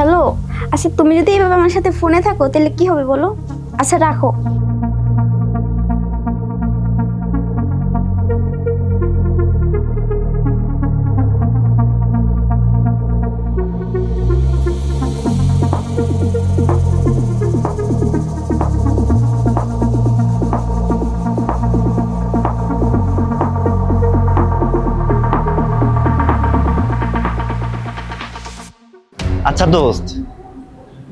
Hello, আচ্ছা তুমি যদি এইভাবে আমার সাথে ফোনে থাকো তাহলে কি হবে বলো? আচ্ছা রাখো। আচ্ছা দোস্ত,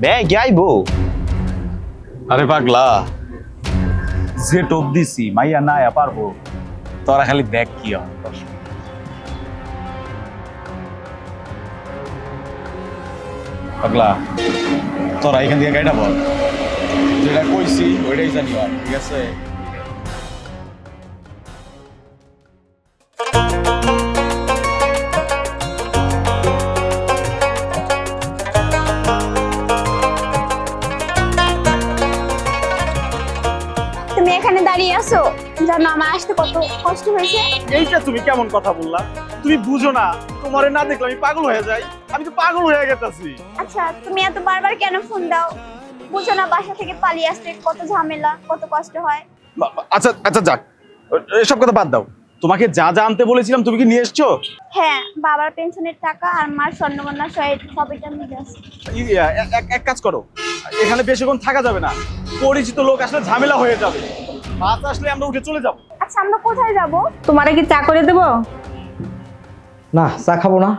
ব্যাগ আইবো? আরে পাগলা, যে টোপ দিছি মাইয়া না পারবো, তোরা খালি ব্যাগ কি হয়? পাগলা, তোরা এখান থেকে গাড়িটা বল, যেটা কইছি ওইটাই জানি, ঠিক আছে? তুমি এখানে দাঁড়িয়ে আছো, জানো আমার আসতে কত কষ্ট হয়েছে। এইটা তুমি কেমন কথা বললা? তুমি বুঝো না, তোমারে না দেখলে আমি পাগল হয়ে যাই। আমি তো পাগল হয়ে গেছি। আচ্ছা তুমি এত বারবার কেন ফোন দাও? বুঝো না বাসা থেকে পালিয়ে আসতে কত ঝামেলা, কত কষ্ট হয়। আচ্ছা আচ্ছা যাক, এসব কথা বাদ দাও। তোমাকে যা যা আনতে বলেছিলাম তুমি কি নিয়ে এসছো? হ্যাঁ, বাবার পেনশনের টাকা আর মার স্বর্ণগয়না সবইটা নিয়ে আসছি। এক কাজ করো, এখানে বেশিক্ষণ থাকা যাবে না। পরিচিত লোক আসলে ঝামেলা হয়ে যাবে। বাস আসলে আমরা উঠে চলে যাব। আচ্ছা আমরা কোথায় যাব? তোমারে কি চা করে দেবো? না, চা খাবো না।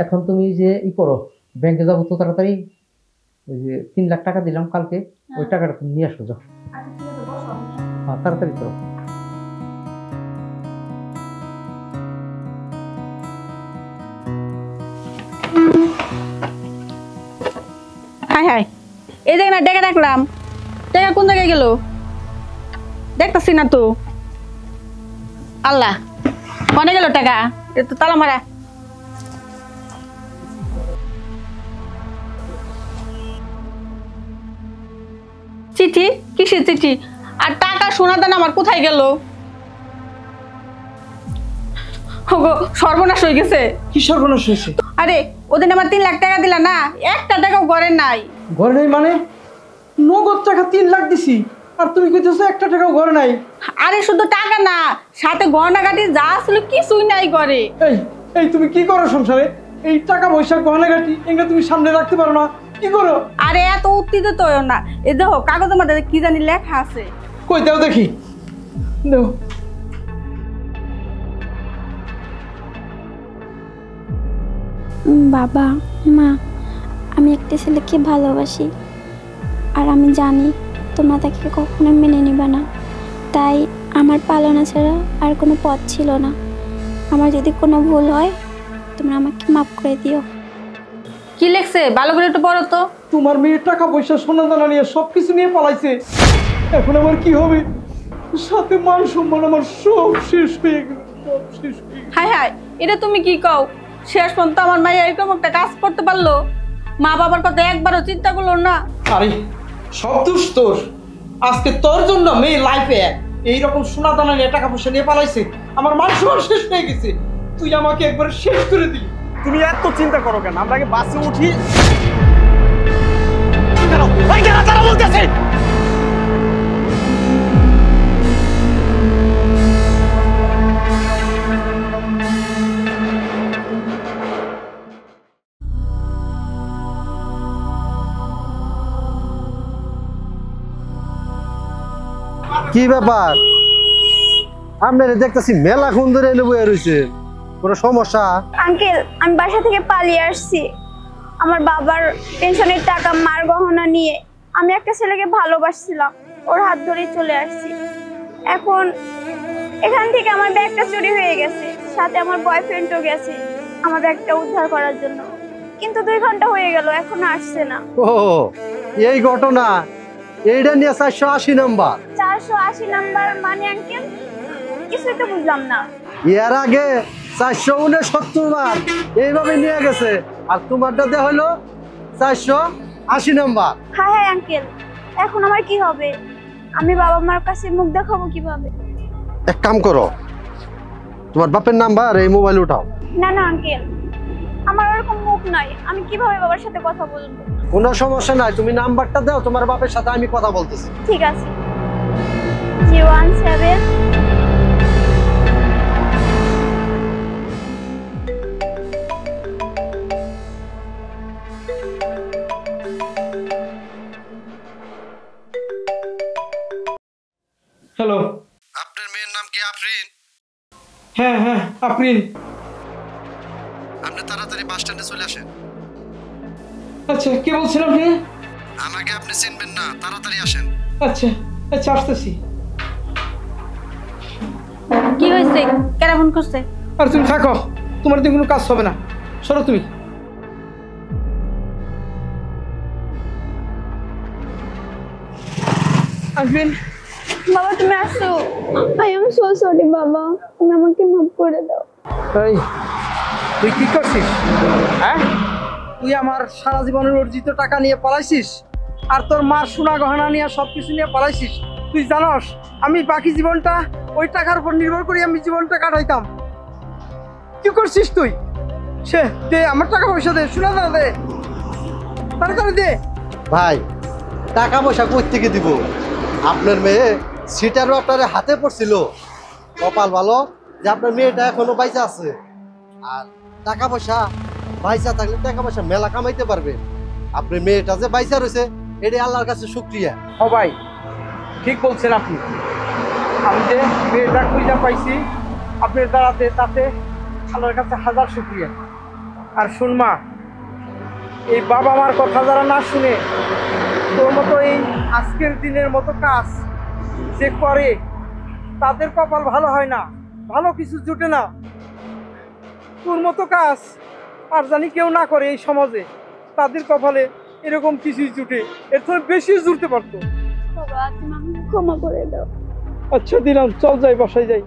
এখন তুমি যে করো, ব্যাংকে যাবো তো তাড়াতাড়ি। ওই যে 3 লাখ টাকা দিলাম কালকে, ওই টাকাটা তুমি নিয়ে আসো। যাও, হ্যাঁ তাড়াতাড়ি করো। হাই হাই, এই দেখ না, ডেকে রাখলাম, টাকা কোন জায়গায় গেল দেখতেছি না তো। আল্লাহ, কনে গেল টাকা? এটা তো তালা মারা। চিঠি? কিসের চিঠি? আর টাকা সোনা দান আমার কোথায় গেল? ওগো সর্বনাশ হয়ে গেছে। কি সর্বনাশ হয়েছে? আরে ওদিন আমার 3 লাখ টাকা দিলা না, একটা টাকাও ঘরে নাই। ঘরে নেই মানে? নগদ টাকা 3 লাখ দিছি, আর তুমি কইতেছো একটা টাকাও ঘরে নাই? আরে শুধু টাকা না, সাথে গহনাগাটি যা ছিল কিছুই নাই ঘরে। এই এই তুমি কি করো সংসারে? এই টাকা পয়সা গহনাগাটি এগুলো তুমি সামনে রাখতে পারো না? কি করো? আরে এত উত্তেজিত হইও না, এই দেখো কাগজের মধ্যে কি জানি লেখা আছে। কই দাও দেখি, দাও। বাবা মা, আমি একটা ছেলেকে ভালোবাসি, আর আমি জানি তোমরা তাকে কখনো মেনে নিবে না। তাই আমার পালনা ছাড়া আর কোনো পথ ছিল না। আমার যদি কোনো ভুল হয় তোমরা আমাকে মাফ করে দিও। কি লেখছে ভালো করে একটু পড়ো তো। তোমার মেয়ে টাকা পয়সা সোনা দানা নিয়ে সবকিছু নিয়ে পালাইছে, এখন আমার কি হবে? সাথে মান সম্মান আমার সব শেষ হয়ে গেল, সব শেষ হয়ে গেল। হাই হাই, এটা তুমি কি কও? শেষ পর্যন্ত আমার মাইয়া এরকম একটা কাজ করতে পারলো? মা বাবার কথা একবারও চিন্তা করলো না? আরে সব দোষ তোর। আজকে তোর জন্য মেয়ে লাইফে এইরকম সোনা দানা নিয়ে টাকা পয়সা নিয়ে পালাইছে, আমার মান সম্মান শেষ হয়ে গেছে। তুই আমাকে একবার শেষ করে দিলি। তুমি এত চিন্তা করো কেন? আমরা আগে বাসে উঠি। বলতেছে কি ব্যাপার? আপনারা দেখতেছি মেলাক্ষণ ধরে এনে বইয়া রয়েছে, কোনো সমস্যা? আঙ্কেল, আমি বাসা থেকে পালিয়ে আসছি। আমার বাবার পেনশনের টাকা, মার গহনা নিয়ে আমি একটা ছেলেকে ভালোবাসছিলাম, ওর হাত ধরেই চলে আসছি। এখন এখান থেকে আমার ব্যাগটা চুরি হয়ে গেছে, সাথে আমার বয়ফ্রেন্ডও গেছে আমার ব্যাগটা উদ্ধার করার জন্য, কিন্তু 2 ঘন্টা হয়ে গেল এখনো আসছে না। ও এই ঘটনা, এইটা নিয়ে 480 নাম্বার। 480 নাম্বার মানে আঙ্কেল? কিছুই তো বুঝলাম না। এর আগে 469 বার এইভাবে নিয়ে গেছে, আর তোমারটা দেয়া হলো 480 নাম্বার। হাই হাই আঙ্কেল, এখন আমার কি হবে? আমি বাবা মার কাছে মুখ দেখাবো কিভাবে? এক কাম করো, তোমার বাপের নাম্বার এই মোবাইল উঠাও। না না আঙ্কেল, আমার ওরকম মুখ নাই, আমি কিভাবে বাবার সাথে কথা বলবো? কোনো সমস্যা নাই, তুমি নাম্বারটা দাও, তোমার বাপের সাথে আমি কথা বলতেছি। ঠিক আছে, 017 হ্যালো। আপনার মেয়ের নাম কি আফরিন? হ্যাঁ হ্যাঁ, আফরিন। আপনি তাড়াতাড়ি বাস স্ট্যান্ডে চলে আসেন। আচ্ছা, কে বলছেন আপনি? আমাকে আপনি চিনবেন না, তাড়াতাড়ি আসেন। আচ্ছা আচ্ছা, আসতেছি। কি হয়েছে? কেরা ফোন করছে? আর তুমি থাকো, তোমার দিয়ে কোনো কাজ হবে না, সরো তুমি। আফরিন, বাবা তুমি আসো। আই এম সো সরি বাবা, তুমি আমাকে মাফ করে দাও। এই তুই কি করছিস? হ্যাঁ, তুই আমার সারা জীবনের অর্জিত টাকা নিয়ে পালাইছিস, আর তোর মার সোনা গহনা নিয়ে সবকিছু নিয়ে পালাইছিস। তুই জানস আমি বাকি জীবনটা ওই টাকার উপর নির্ভর করে আমি জীবনটা কাটাইতাম। কি করছিস তুই? সে দে আমার টাকা পয়সা দে, সোনা দাও দে, তাড়াতাড়ি দে। ভাই, টাকা পয়সা কই থেকে দিব? আপনার মেয়ে সিটারও আপনার হাতে পড়ছিল। কপাল ভালো যে আপনার মেয়েটা এখনো বাইচা আছে। আর টাকা পয়সা বাইচা থাকলে টাকা পয়সা মেলা কামাইতে পারবে। আপনার মেয়েটা যে বাইচা রয়েছে, এটাই আল্লাহর কাছে শুকরিয়া। ও ভাই, ঠিক বলছেন আপনি। আমি যে মেয়েটা খুঁজে পাইছি আপনার দ্বারাতে, তাতে আল্লাহর কাছে হাজার শুকরিয়া। আর শুনমা, এই বাবা মার কথা যারা না শুনে তোর মতো এই আজকের দিনের মতো কাজ যে করে, তাদের কপাল ভালো হয় না, ভালো কিছু জুটে না। তোর মতো কাজ আর জানি কেউ না করে এই সমাজে, তাদের কপালে এরকম কিছুই জুটে, এর থেকে বেশি জুটতে পারতো। বাবা তুমি আমাকে ক্ষমা করে দাও। আচ্ছা দিলাম, চল যাই, বাসায় যাই।